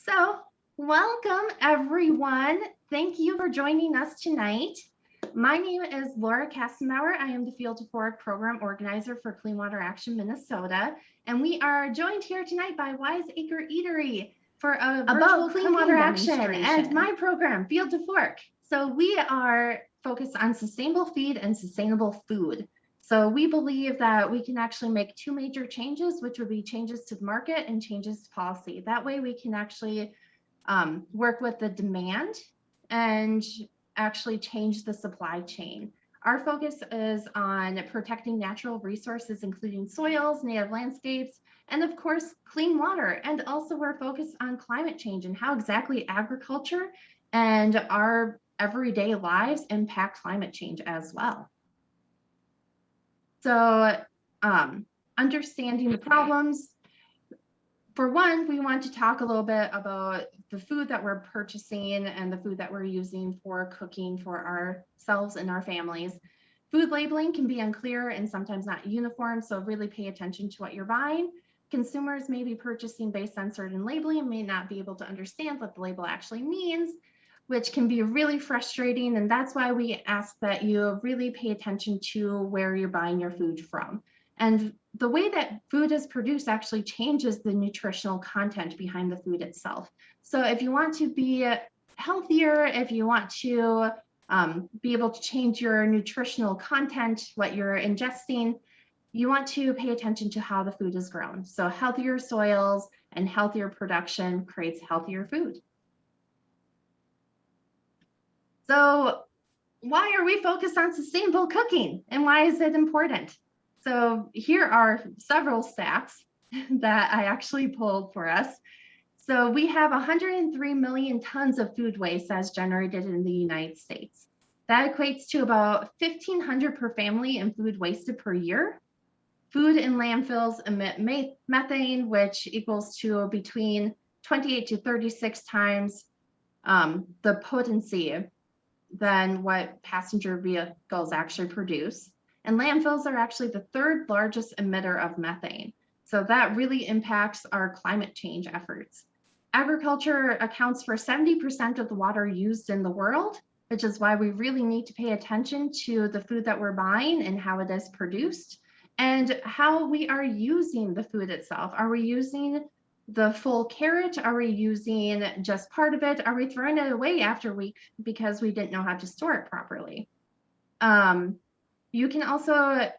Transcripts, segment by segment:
So, welcome everyone. Thank you for joining us tonight. My name is Laura Kastenbauer. I am the Field to Fork Program Organizer for Clean Water Action Minnesota, and we are joined here tonight by Wise Acre Eatery for a virtual Clean Water Action and my program, Field to Fork. So we are focused on sustainable feed and sustainable food. So we believe that we can actually make two major changes, which would be changes to the market and changes to policy. That way we can actually work with the demand and actually change the supply chain. Our focus is on protecting natural resources, including soils, native landscapes, and of course, clean water. And also we're focused on climate change and how exactly agriculture and our everyday lives impact climate change as well. So understanding the problems. For one, we want to talk a little bit about the food that we're purchasing and the food that we're using for cooking for ourselves and our families. Food labeling can be unclear and sometimes not uniform, so really pay attention to what you're buying. Consumers may be purchasing based on certain labeling and may not be able to understand what the label actually means, which can be really frustrating. And that's why we ask that you really pay attention to where you're buying your food from. And the way that food is produced actually changes the nutritional content behind the food itself. So if you want to be healthier, if you want to be able to change your nutritional content, what you're ingesting, you want to pay attention to how the food is grown. So healthier soils and healthier production creates healthier food. So why are we focused on sustainable cooking and why is it important? So here are several stats that I actually pulled for us. So we have 103 million tons of food waste that's generated in the United States. That equates to about 1,500 per family in food wasted per year. Food in landfills emit methane, which equals to between 28 to 36 times the potency than what passenger vehicles actually produce. And landfills are actually the third largest emitter of methane. So that really impacts our climate change efforts. Agriculture accounts for 70% of the water used in the world, which is why we really need to pay attention to the food that we're buying and how it is produced and how we are using the food itself. Are we using the full carrot? Are we using just part of it? Are we throwing it away after a week because we didn't know how to store it properly? You can also,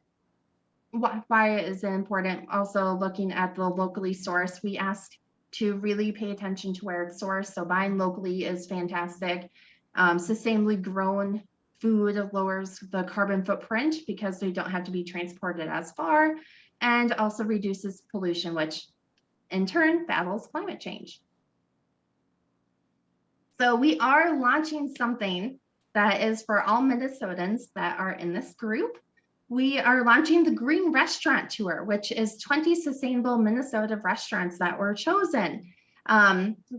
why is it important? Also looking at the locally sourced, we ask to really pay attention to where it's sourced. So buying locally is fantastic. Sustainably grown food lowers the carbon footprint because they don't have to be transported as far, and also reduces pollution, which in turn battles climate change. So we are launching something that is for all Minnesotans that are in this group. We are launching the Green Restaurant Tour, which is 20 sustainable Minnesota restaurants that were chosen.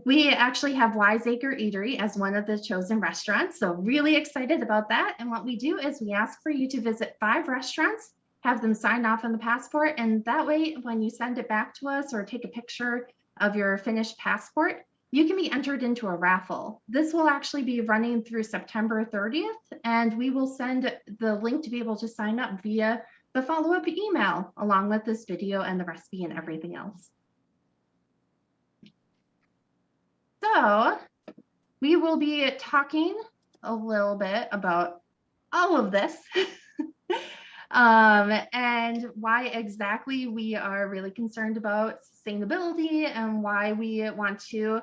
We actually have Wise Acre Eatery as one of the chosen restaurants, so really excited about that. And what we do is we ask for you to visit 5 restaurants, have them sign off on the passport, and that way when you send it back to us or take a picture of your finished passport, you can be entered into a raffle. This will actually be running through September 30th, and we will send the link to be able to sign up via the follow-up email, along with this video and the recipe and everything else. So we will be talking a little bit about all of this and why exactly we are really concerned about sustainability and why we want to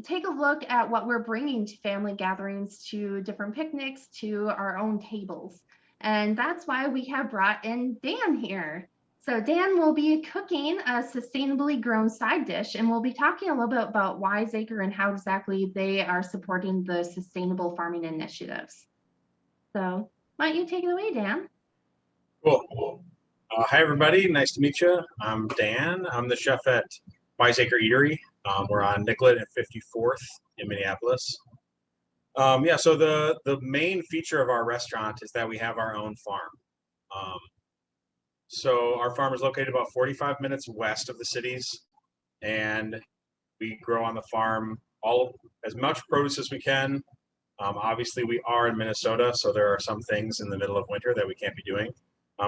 take a look at what we're bringing to family gatherings, to different picnics, to our own tables. And that's why we have brought in Dan here. So Dan will be cooking a sustainably grown side dish, and we'll be talking a little bit about Wise Acre and how exactly they are supporting the sustainable farming initiatives. So why don't you take it away, Dan? Cool. Hi, everybody. Nice to meet you. I'm Dan. I'm the chef at Wise Acre Eatery. We're on Nicollet and 54th in Minneapolis. Yeah, so the main feature of our restaurant is that we have our own farm. So our farm is located about 45 minutes west of the cities, and We grow on the farm as much produce as we can. Obviously, we are in Minnesota, so there are some things in the middle of winter that we can't be doing.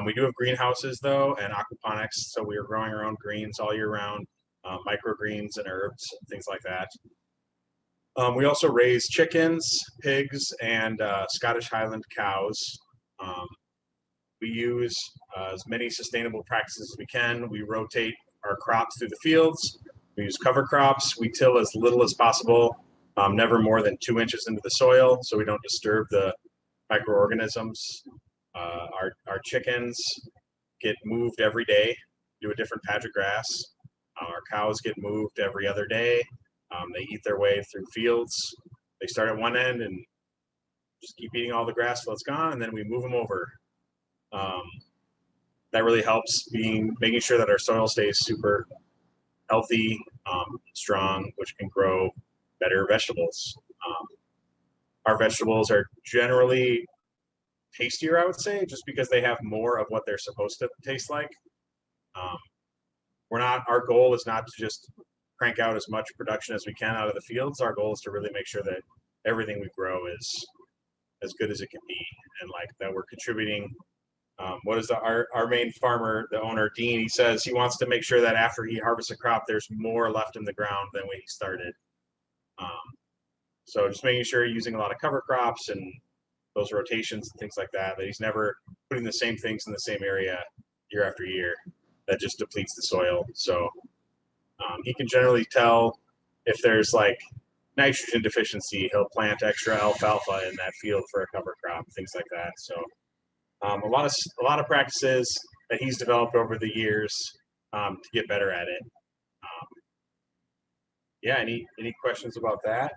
We do have greenhouses, though, and aquaponics, so we are growing our own greens all year round, microgreens and herbs, and things like that. We also raise chickens, pigs, and Scottish Highland cows. We use as many sustainable practices as we can. We rotate our crops through the fields. We use cover crops. We till as little as possible, never more than 2 inches into the soil, so we don't disturb the microorganisms. Our chickens get moved every day to a different patch of grass. Our cows get moved every other day. They eat their way through fields. They start at one end and just keep eating all the grass till it's gone, and then we move them over. That really helps making sure that our soil stays super healthy, strong, which can grow better vegetables. Our vegetables are generally tastier, I would say, just because they have more of what they're supposed to taste like. Our goal is not to just crank out as much production as we can out of the fields. Our goal is to really make sure that everything we grow is as good as it can be, and like that we're contributing. What is our main farmer, the owner, Dean, he says he wants to make sure that after he harvests a crop, there's more left in the ground than when he started. So just making sure you're using a lot of cover crops and those rotations and things like that, that he's never putting the same things in the same area year after year. That just depletes the soil. So he can generally tell if there's like nitrogen deficiency. He'll plant extra alfalfa in that field for a cover crop, things like that. So a lot of practices that he's developed over the years to get better at it. Yeah, any questions about that?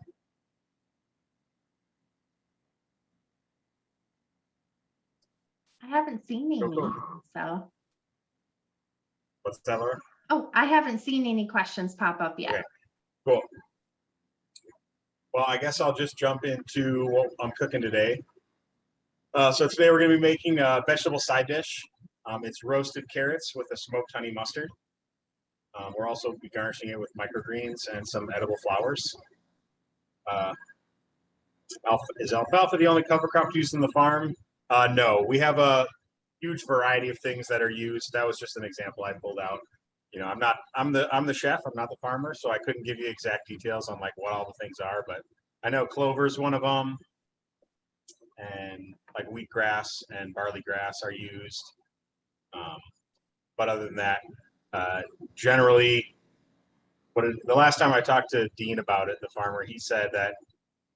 I haven't seen any, so. What's that, Laura? Oh, I haven't seen any questions pop up yet. Okay, cool. Well, I guess I'll just jump into what I'm cooking today. So today we're going to be making a vegetable side dish. It's roasted carrots with a smoked honey mustard. We're also be garnishing it with microgreens and some edible flowers. Is alfalfa the only cover crop used in the farm? No, we have a huge variety of things that are used. That was just an example I pulled out. You know, I'm the chef, I'm not the farmer, so I couldn't give you exact details on like what all the things are, but I know clover is one of them, and like wheatgrass and barley grass are used. But other than that, generally, the last time I talked to Dean about it, the farmer, he said that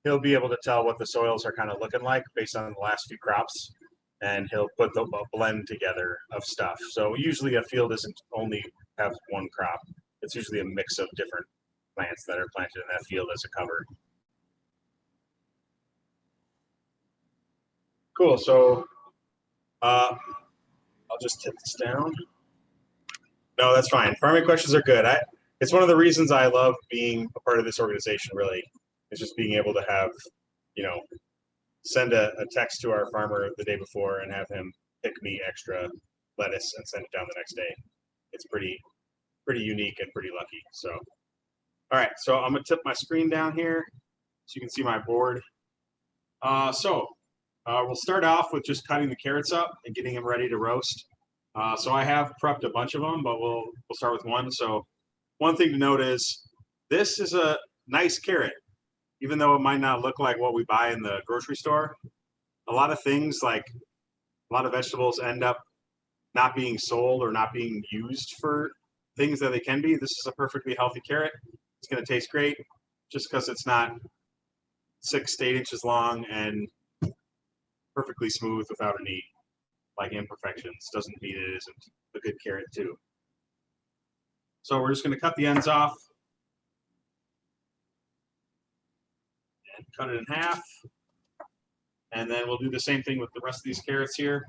he'll be able to tell what the soils are kind of looking like based on the last few crops, and he'll put a blend together of stuff. So usually a field doesn't only have one crop. It's usually a mix of different plants that are planted in that field as a cover. Cool, so I'll just tip this down. No, that's fine. Farming questions are good. It's one of the reasons I love being a part of this organization, really. It's just being able to have, send a text to our farmer the day before and have him pick me extra lettuce and send it down the next day. It's pretty unique and pretty lucky. So, all right, so I'm gonna tip my screen down here so you can see my board. We'll start off with just cutting the carrots up and getting them ready to roast. So I have prepped a bunch of them, but we'll start with one. So one thing to note is this is a nice carrot, even though it might not look like what we buy in the grocery store. A lot of things, like a lot of vegetables, end up not being sold or not being used for things that they can be. This is a perfectly healthy carrot. It's going to taste great just because it's not 6 to 8 inches long and perfectly smooth without any like imperfections. Doesn't mean it isn't a good carrot too. So we're just going to cut the ends off and cut it in half. And then we'll do the same thing with the rest of these carrots here.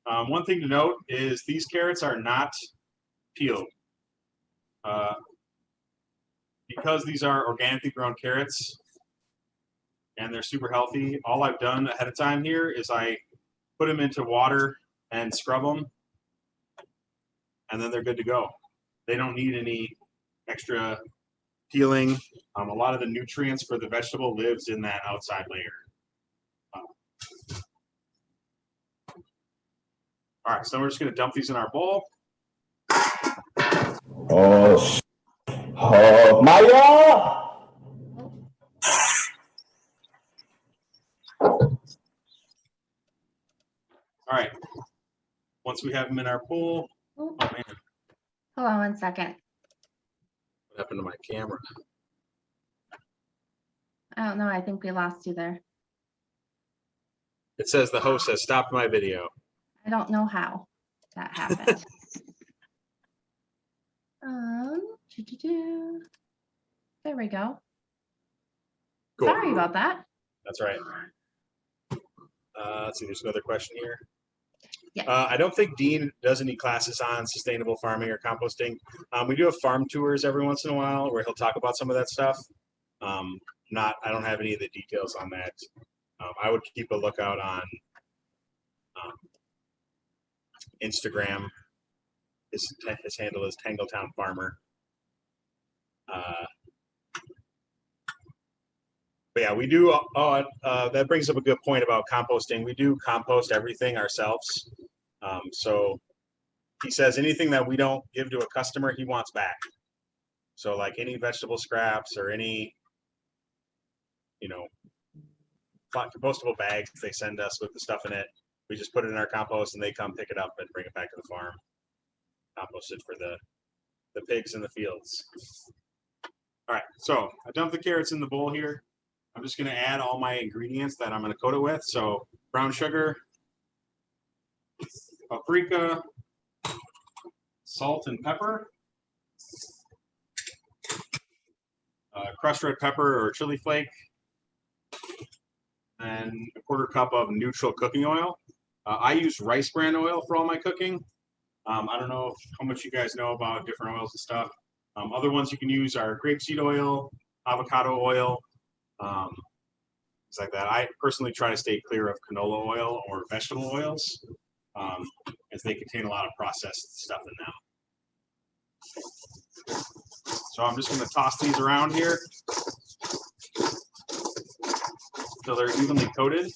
One thing to note is these carrots are not peeled. Because these are organically grown carrots and they're super healthy, all I've done ahead of time here is I put them into water and scrub them, and then they're good to go. They don't need any extra peeling. A lot of the nutrients for the vegetable lives in that outside layer. All right, so we're just going to dump these in our bowl. Oh, Maya! All right. Once we have them in our bowl, oh man, Hold on 1 second. what happened to my camera? I don't know. I think we lost you there. It says the host has stopped my video. I don't know how that happened. There we go. Cool. Sorry about that. That's right. Let's see, there's another question here. Yeah. I don't think Dean does any classes on sustainable farming or composting. We do have farm tours every once in a while where he'll talk about some of that stuff. I don't have any of the details on that. I would keep a lookout on Instagram. His handle is Tangletown Farmer. But yeah, we do. That brings up a good point about composting. We do compost everything ourselves. So he says anything that we don't give to a customer, he wants back. So like any vegetable scraps or any, compostable bags they send us with the stuff in it, we just put it in our compost and they come pick it up and bring it back to the farm. Compost it for the pigs in the fields. All right, so I dumped the carrots in the bowl here. I'm just going to add all my ingredients that I'm going to coat it with. So brown sugar, paprika, salt and pepper, crushed red pepper or chili flake, and a 1/4 cup of neutral cooking oil. I use rice bran oil for all my cooking. I don't know how much you guys know about different oils and stuff. Other ones you can use are grapeseed oil, avocado oil, things like that. I personally try to stay clear of canola oil or vegetable oils, as they contain a lot of processed stuff in them. So I'm just going to toss these around here until they're evenly coated.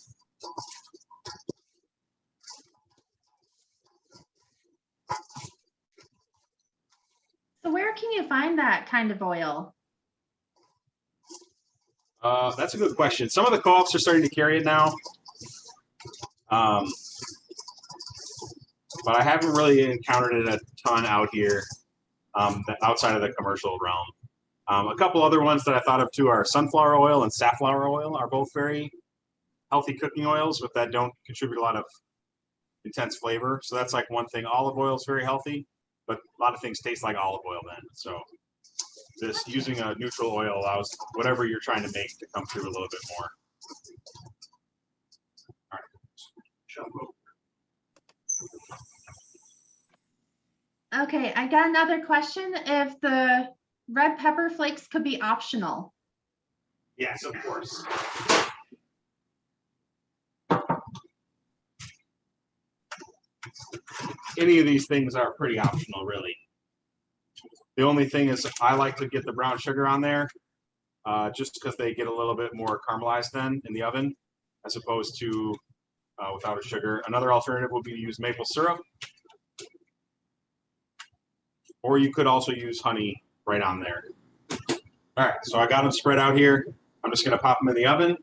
So where can you find that kind of oil? That's a good question. Some of the co-ops are starting to carry it now. But I haven't really encountered it a ton out here, outside of the commercial realm. A couple other ones that I thought of too are sunflower oil and safflower oil are both very healthy cooking oils, but that don't contribute a lot of intense flavor. So that's like one thing. Olive oil is very healthy, but a lot of things taste like olive oil then. So just using a neutral oil allows whatever you're trying to make to come through a little bit more. All right. Okay, I got another question. If the red pepper flakes could be optional. Yes, of course. Any of these things are pretty optional, really. The only thing is I like to get the brown sugar on there, just because they get a little bit more caramelized then in the oven, as opposed to without a sugar. Another alternative would be to use maple syrup, or you could also use honey right on there. All right, so I got them spread out here. I'm just going to pop them in the oven.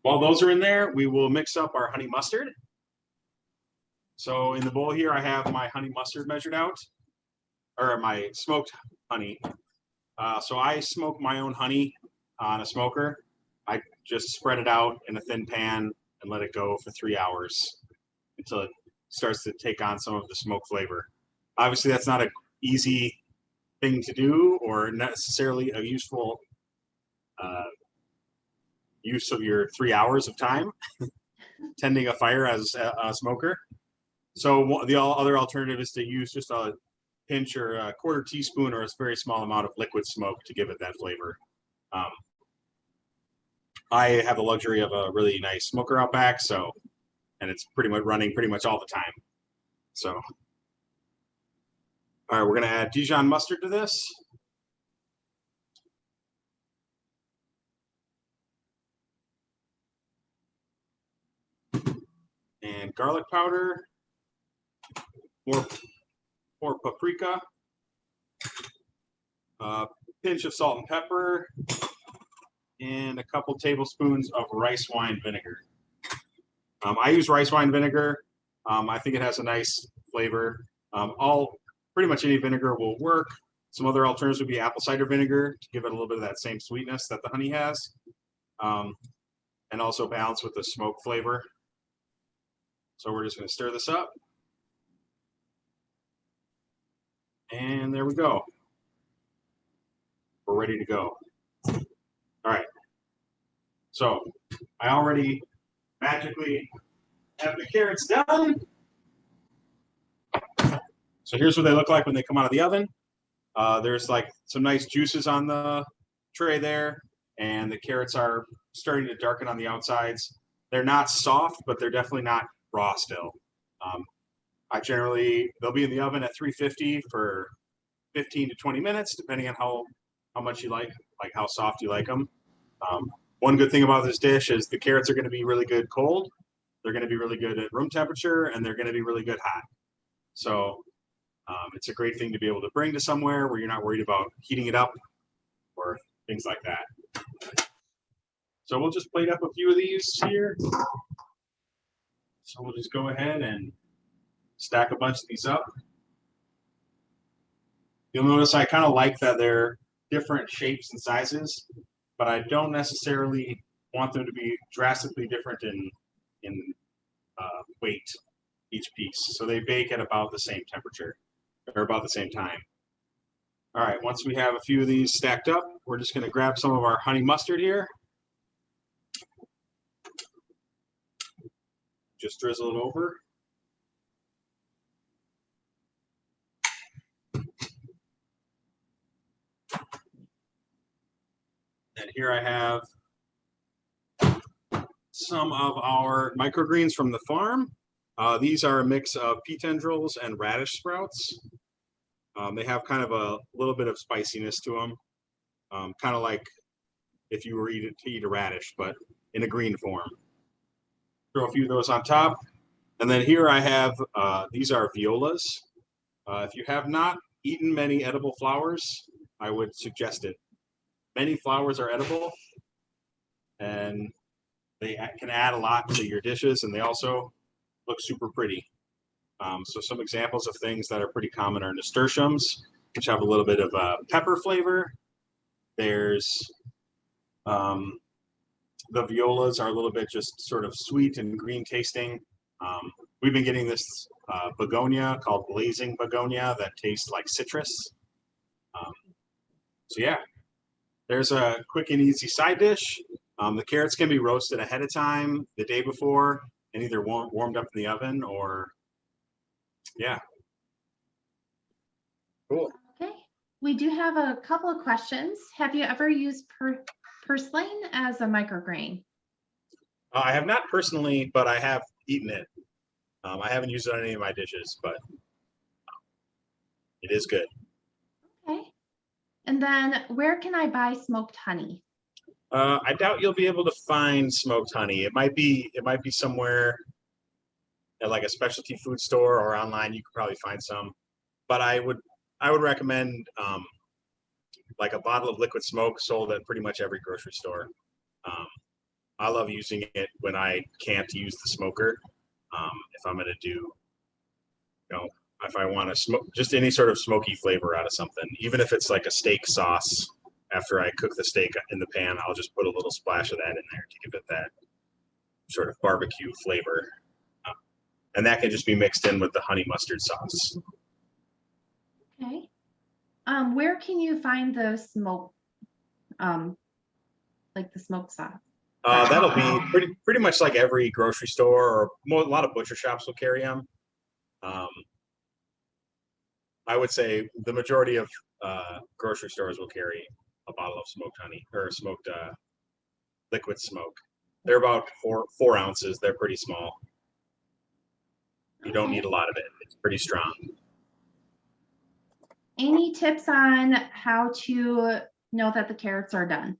While those are in there, we will mix up our honey mustard. So in the bowl here, I have my honey mustard measured out, or my smoked honey. So I smoke my own honey on a smoker. I just spread it out in a thin pan and let it go for 3 hours until it starts to take on some of the smoke flavor. Obviously, that's not an easy thing to do or necessarily a useful use of your 3 hours of time tending a fire as a smoker. So the other alternative is to use just a pinch or a 1/4 teaspoon or a very small amount of liquid smoke to give it that flavor. I have the luxury of a really nice smoker out back, and it's pretty much running pretty much all the time. So All right, we're going to add Dijon mustard to this. And garlic powder, more paprika, a pinch of salt and pepper, and a couple tablespoons of rice wine vinegar. I use rice wine vinegar. I think it has a nice flavor. Pretty much any vinegar will work. Some other alternatives would be apple cider vinegar to give it a little bit of that same sweetness that the honey has, and also balance with the smoke flavor. So we're just going to stir this up. And there we go. We're ready to go. All right. So I already magically have the carrots done. So here's what they look like when they come out of the oven. There's like some nice juices on the tray there, and the carrots are starting to darken on the outsides. They're not soft, but they're definitely not raw still. They'll be in the oven at 350 for 15 to 20 minutes, depending on how much you like how soft you like them. One good thing about this dish is the carrots are going to be really good cold. They're going to be really good at room temperature, and they're going to be really good hot. So it's a great thing to be able to bring to somewhere where you're not worried about heating it up or things like that. So we'll just plate up a few of these here. So we'll just go ahead and stack a bunch of these up. You'll notice I kind of like that they're different shapes and sizes, but I don't necessarily want them to be drastically different in weight each piece. So they bake at about the same temperature or about the same time. All right, once we have a few of these stacked up, we're just going to grab some of our honey mustard here. Just drizzle it over. And here I have some of our microgreens from the farm. These are a mix of pea tendrils and radish sprouts. They have kind of a little bit of spiciness to them, kind of like if you were to eat a radish, but in a green form. Throw a few of those on top. And then here I have, these are violas. If you have not eaten many edible flowers, I would suggest it. Many flowers are edible, and they can add a lot to your dishes, and they also look super pretty. So some examples of things that are pretty common are nasturtiums, which have a little bit of a pepper flavor. There's the violas are a little bit just sort of sweet and green tasting. We've been getting this begonia called blazing begonia that tastes like citrus. So yeah, there's a quick and easy side dish. The carrots can be roasted ahead of time the day before and either warmed up in the oven or, yeah. Cool. Okay, we do have a couple of questions. Have you ever used purslane as a microgreen? I have not personally, but I have eaten it. I haven't used it on any of my dishes, but it is good. Okay. And then where can I buy smoked honey? I doubt you'll be able to find smoked honey. It might be somewhere at like a specialty food store or online. You could probably find some, but I would recommend like a bottle of liquid smoke sold at pretty much every grocery store. I love using it when I can't use the smoker. If I'm going to do, if I want to smoke just any sort of smoky flavor out of something, even if it's like a steak sauce. After I cook the steak in the pan, I'll just put a little splash of that in there to give it that sort of barbecue flavor. And that can just be mixed in with the honey mustard sauce. Okay. Where can you find the smoke, like the smoked sauce? That'll be pretty much like every grocery store or a lot of butcher shops will carry them. I would say the majority of grocery stores will carry a bottle of smoked honey or smoked liquid smoke. They're about four ounces. They're pretty small. You don't need a lot of it. It's pretty strong. any tips on how to know that the carrots are done?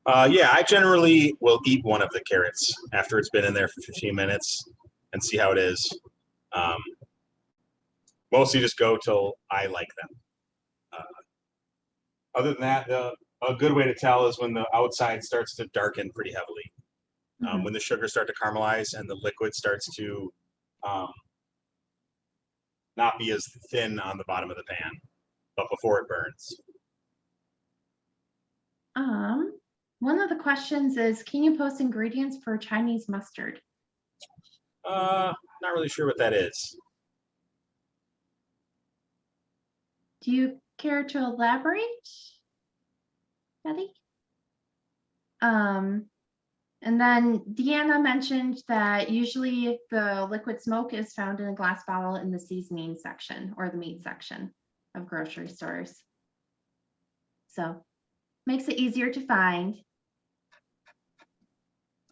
Yeah, I generally will eat one of the carrots after it's been in there for 15 minutes and see how it is. Um, Mostly just go till I like them. Other than that, a good way to tell is when the outside starts to darken pretty heavily. When the sugars start to caramelize and the liquid starts to not be as thin on the bottom of the pan, but before it burns. One of the questions is, can you post ingredients for Chinese mustard? Not really sure what that is. Do you care to elaborate, Betty? And then Deanna mentioned that usually the liquid smoke is found in a glass bottle in the seasoning section or the meat section of grocery stores. So makes it easier to find.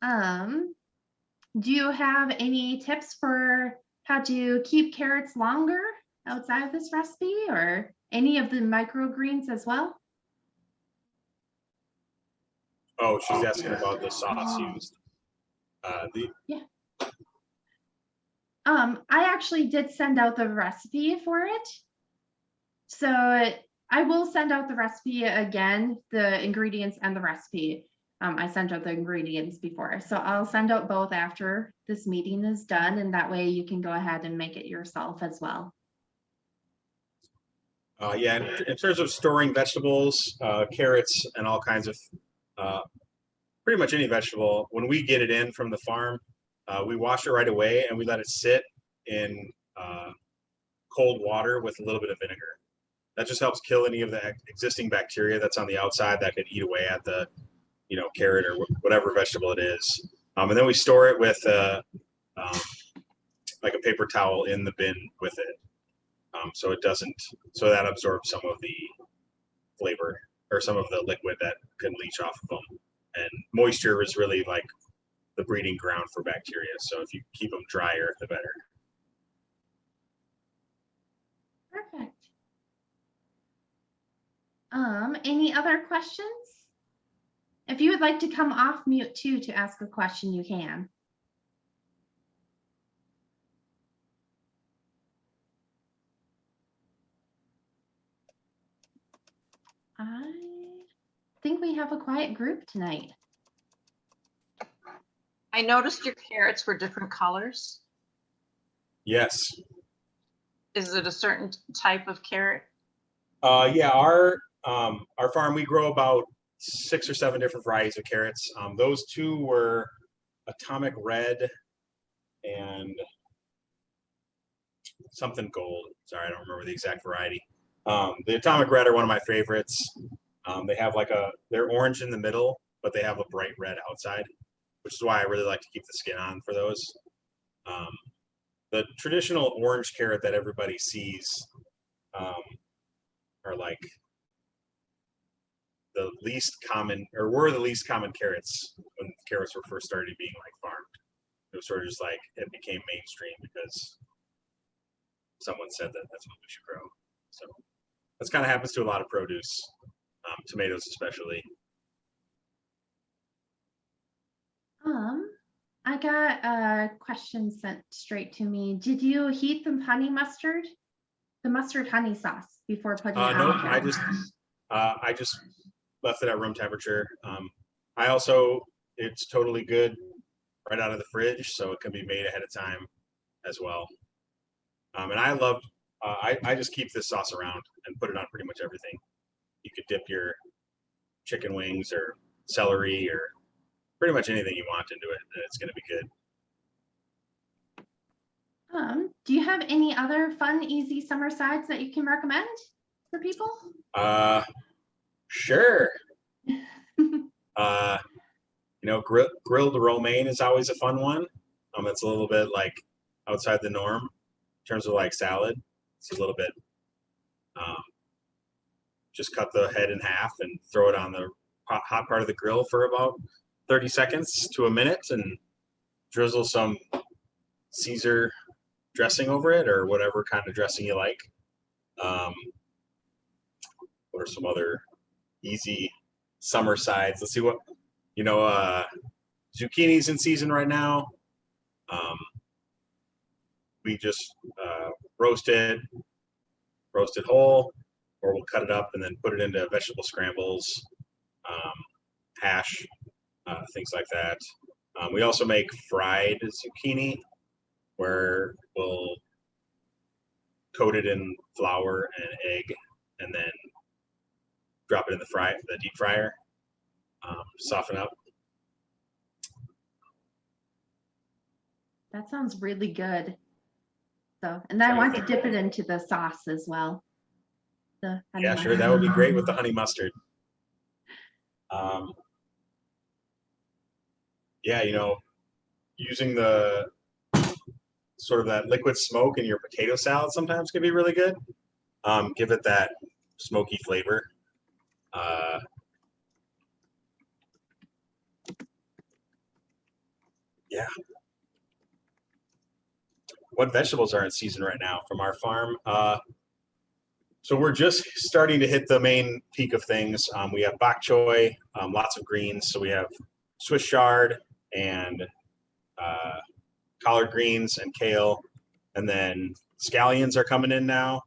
Do you have any tips for how to keep carrots longer outside of this recipe, or any of the microgreens as well? Oh, she's asking about the sauce used. Yeah. I actually did send out the recipe for it. So I will send out the recipe again, the ingredients and the recipe. I sent out the ingredients before, so I'll send out both after this meeting is done, and that way you can go ahead and make it yourself as well. Yeah, in terms of storing vegetables, carrots, and all kinds of pretty much any vegetable, when we get it in from the farm, we wash it right away and we let it sit in cold water with a little bit of vinegar. That just helps kill any of the existing bacteria that's on the outside that could eat away at the carrot or whatever vegetable it is. And then we store it with like a paper towel in the bin with it. So that absorbs some of the flavor or some of the liquid that can leach off of them. And moisture is really like the breeding ground for bacteria. So if you keep them drier, the better. Perfect. Any other questions? If you would like to come off mute too to ask a question, you can. I think we have a quiet group tonight. I noticed your carrots were different colors. Yes. Is it a certain type of carrot? Yeah, our farm, we grow about 6 or 7 different varieties of carrots. Those two were atomic red and something gold. Sorry, I don't remember the exact variety. The atomic red are one of my favorites. They have they're orange in the middle, but they have a bright red outside, which is why I really like to keep the skin on for those. The traditional orange carrot that everybody sees are like the least common, or were the least common carrots when carrots were first started being farmed. It was sort of just it became mainstream because someone said that that's what we should grow. So that's kind of happens to a lot of produce, tomatoes especially. I got a question sent straight to me. Did you heat the honey mustard, the mustard honey sauce before putting it No, on? I just left it at room temperature. It's totally good right out of the fridge, so it can be made ahead of time as well. And I just keep this sauce around and put it on pretty much everything. You could dip your chicken wings or celery or pretty much anything you want into it, and it's going to be good. Do you have any other fun, easy summer sides that you can recommend for people? Sure. Grilled romaine is always a fun one. It's a little bit outside the norm in terms of salad. It's a little bit, just cut the head in half and throw it on the hot part of the grill for about 30 seconds to a minute and drizzle some Caesar dressing over it or whatever kind of dressing you like. what are some other easy summer sides? Let's see what, zucchini's in season right now. We just roast it whole, or we'll cut it up and then put it into vegetable scrambles, hash, things like that. We also make fried zucchini, where we'll coat it in flour and egg, and then drop it in the deep fryer, soften up. That sounds really good. So, and then I want to dip it into the sauce as well. Yeah, sure. That would be great with the honey mustard. Yeah, using the sort of that liquid smoke in your potato salad sometimes can be really good. Give it that smoky flavor. Yeah. What vegetables are in season right now from our farm? So we're just starting to hit the main peak of things. We have bok choy, lots of greens. So we have Swiss chard and collard greens and kale. And then scallions are coming in now.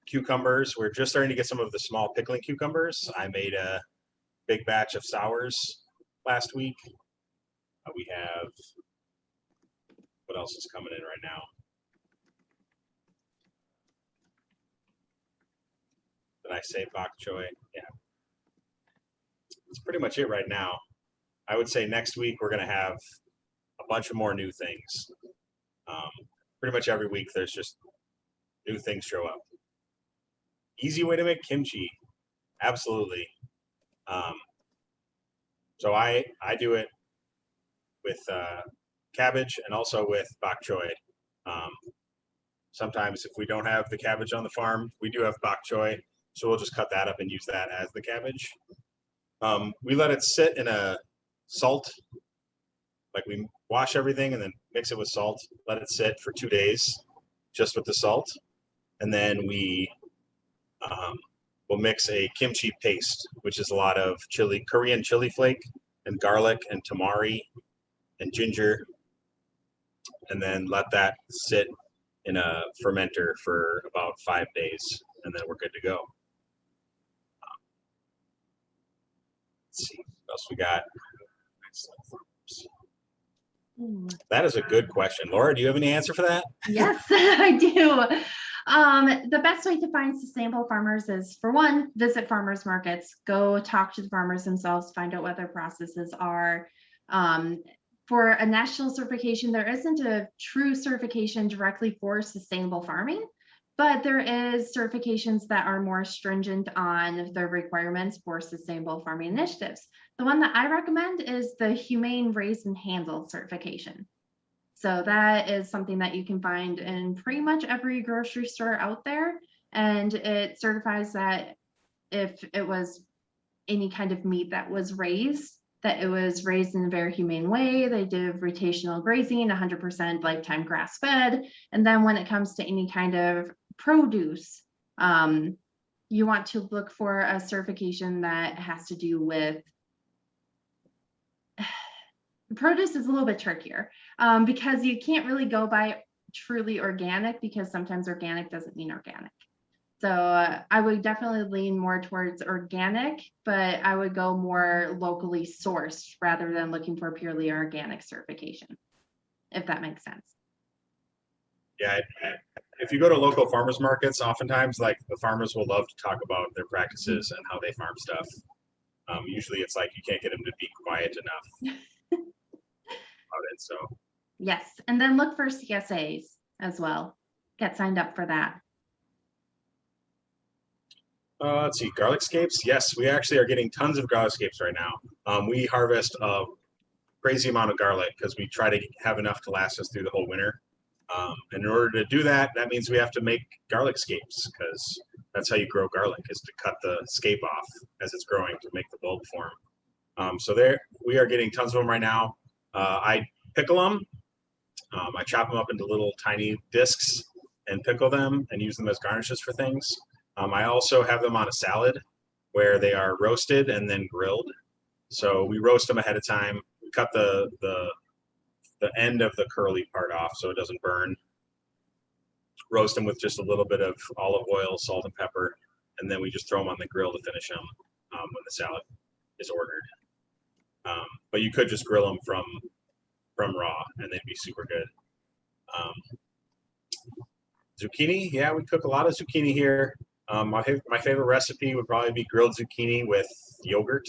Cucumbers, we're just starting to get some of the small pickling cucumbers. I made a big batch of sours last week. We have, what else is coming in right now? Did I say bok choy? Yeah. That's pretty much it right now. I would say next week we're going to have a bunch of more new things. Pretty much every week there's just new things show up. Easy way to make kimchi. Absolutely. So I do it with cabbage and also with bok choy. Sometimes if we don't have the cabbage on the farm, we do have bok choy, so we'll just cut that up and use that as the cabbage. We let it sit in a salt, like we wash everything and then mix it with salt, let it sit for 2 days just with the salt, and then we'll mix a kimchi paste, which is a lot of Korean chili flake and garlic and tamari and ginger, and then let that sit in a fermenter for about 5 days, and then we're good to go. Let's see what else we got. That is a good question. Laura, do you have any answer for that? Yes, I do. The best way to find sustainable farmers is, for one, visit farmers markets, go talk to the farmers themselves, find out what their processes are. For a national certification, there isn't a true certification directly for sustainable farming, but there is certifications that are more stringent on the requirements for sustainable farming initiatives. The one that I recommend is the Humane Raised and Handled certification. So that is something that you can find in pretty much every grocery store out there. And it certifies that if it was any kind of meat that was raised, that it was raised in a very humane way. They did rotational grazing, 100% lifetime grass fed. And then when it comes to any kind of produce, you want to look for a certification that has to do with produce is a little bit trickier because you can't really go by truly organic, because sometimes organic doesn't mean organic. So I would definitely lean more towards organic, but I would go more locally sourced rather than looking for purely organic certification, if that makes sense. Yeah, if you go to local farmers markets, oftentimes like the farmers will love to talk about their practices and how they farm stuff. Usually it's like you can't get them to be quiet enough about it. So yes, and then look for CSAs as well. Get signed up for that. Let's see, garlic scapes. Yes, we actually are getting tons of garlic scapes right now. We harvest a crazy amount of garlic because we try to have enough to last us through the whole winter. And in order to do that, that means we have to make garlic scapes, because that's how you grow garlic, is to cut the scape off as it's growing to make the bulb form. So there, we are getting tons of them right now. I pickle them. I chop them up into little tiny discs and pickle them and use them as garnishes for things. I also have them on a salad where they are roasted and then grilled. So we roast them ahead of time. We cut the end of the curly part off so it doesn't burn. Roast them with just a little bit of olive oil, salt, and pepper, and then we just throw them on the grill to finish them when the salad is ordered. But you could just grill them from raw, and they'd be super good. Zucchini, yeah, we cook a lot of zucchini here. My favorite recipe would probably be grilled zucchini with yogurt.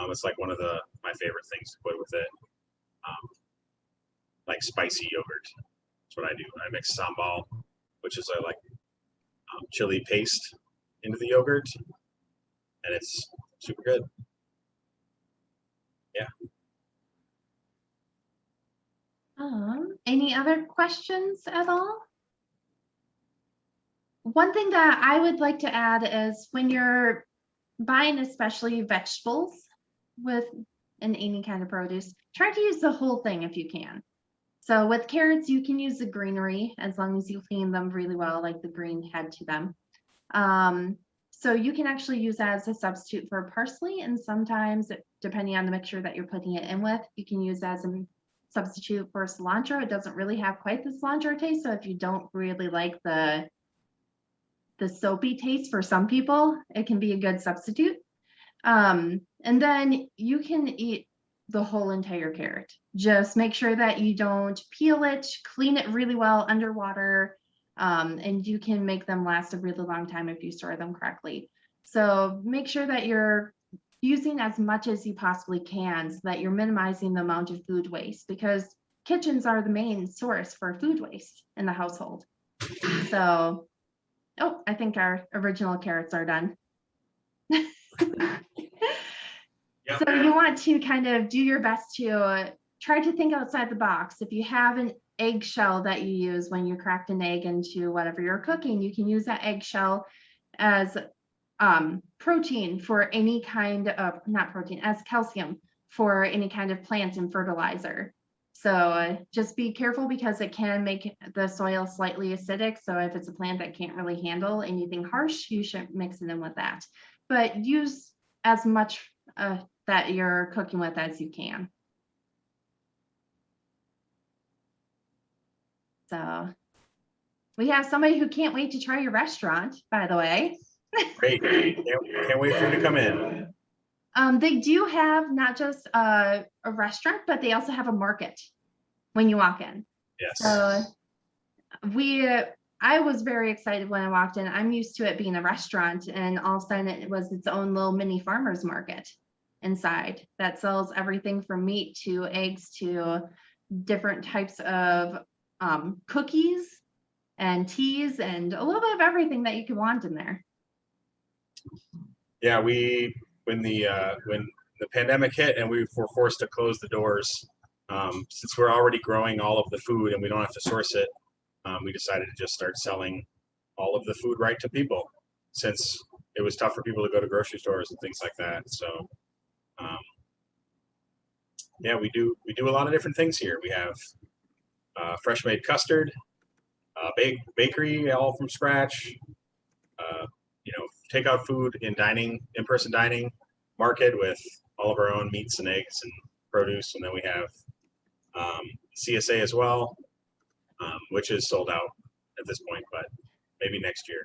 It's like one of my favorite things to put with it. Like spicy yogurt. That's what I do. I mix sambal, which is like chili paste, into the yogurt, and it's super good. Yeah. Any other questions at all? One thing that I would like to add is when you're buying especially vegetables and any kind of produce, try to use the whole thing if you can. So with carrots, you can use the greenery as long as you clean them really well, like the green head to them. So you can actually use that as a substitute for parsley, and sometimes depending on the mixture that you're putting it in with, you can use that as a substitute for cilantro. It doesn't really have quite the cilantro taste, so if you don't really like the soapy taste for some people, it can be a good substitute. And then you can eat the whole entire carrot. Just make sure that you don't peel it, clean it really well underwater, and you can make them last a really long time if you store them correctly. So make sure that you're using as much as you possibly can so that you're minimizing the amount of food waste, because kitchens are the main source for food waste in the household. So, oh, I think our original carrots are done. Yep. So you want to kind of do your best to try to think outside the box. If you have an eggshell that you use when you cracked an egg into whatever you're cooking, you can use that eggshell as protein for any kind of, not protein, as calcium for any kind of plant and fertilizer. So just be careful because it can make the soil slightly acidic. So if it's a plant that can't really handle anything harsh, you should mix it in with that. But use as much that you're cooking with as you can. So we have somebody who can't wait to try your restaurant, by the way. Great. Can't wait for you to come in. They do have not just a restaurant, but they also have a market when you walk in. Yes. So I was very excited when I walked in. I'm used to it being a restaurant, and all of a sudden it was its own little mini farmer's market inside that sells everything from meat to eggs to different types of cookies and teas and a little bit of everything that you could want in there. Yeah, when the pandemic hit and we were forced to close the doors, since we're already growing all of the food and we don't have to source it, we decided to just start selling all of the food right to people, since it was tough for people to go to grocery stores and things like that. So yeah, we do a lot of different things here. We have fresh made custard, bakery all from scratch, takeout food in-person dining, market with all of our own meats and eggs and produce, and then we have CSA as well, which is sold out at this point, but maybe next year.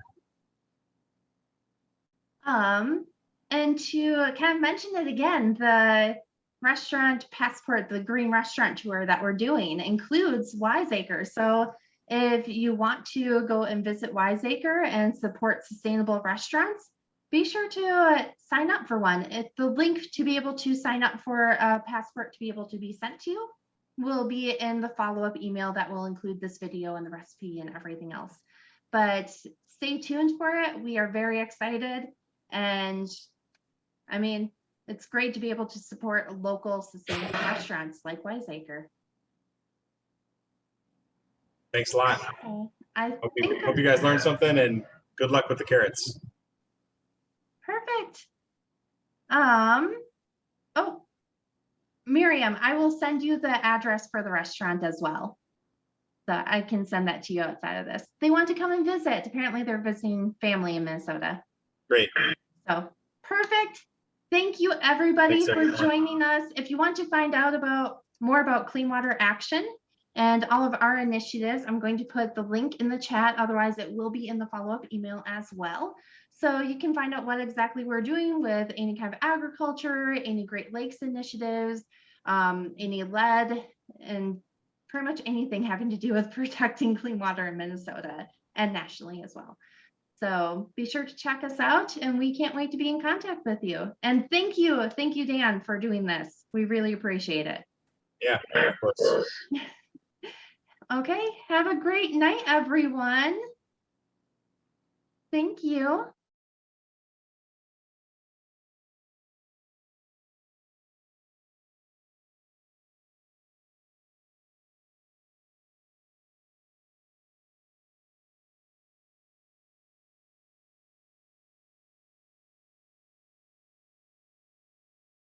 And to kind of mention it again, the restaurant passport, the green restaurant tour that we're doing includes Wiseacre. So if you want to go and visit Wiseacre and support sustainable restaurants, be sure to sign up for one. The link to be able to sign up for a passport to be able to be sent to you will be in the follow-up email that will include this video and the recipe and everything else. But stay tuned for it. We are very excited. And I mean, it's great to be able to support local sustainable restaurants like Wiseacre. Thanks a lot. Okay. Hope you guys learned something, and good luck with the carrots. Perfect. Oh, Miriam, I will send you the address for the restaurant as well. So I can send that to you outside of this. They want to come and visit. Apparently they're visiting family in Minnesota. Great. So perfect. Thank you everybody Thanks, for everyone. joining us. If you want to find out more about Clean Water Action and all of our initiatives, I'm going to put the link in the chat. Otherwise it will be in the follow-up email as well. So you can find out what exactly we're doing with any kind of agriculture, any Great Lakes initiatives, any lead, and pretty much anything having to do with protecting clean water in Minnesota and nationally as well. So be sure to check us out, and we can't wait to be in contact with you. And thank you, Dan, for doing this. We really appreciate it. Yeah, of course. Okay, have a great night, everyone. Thank you.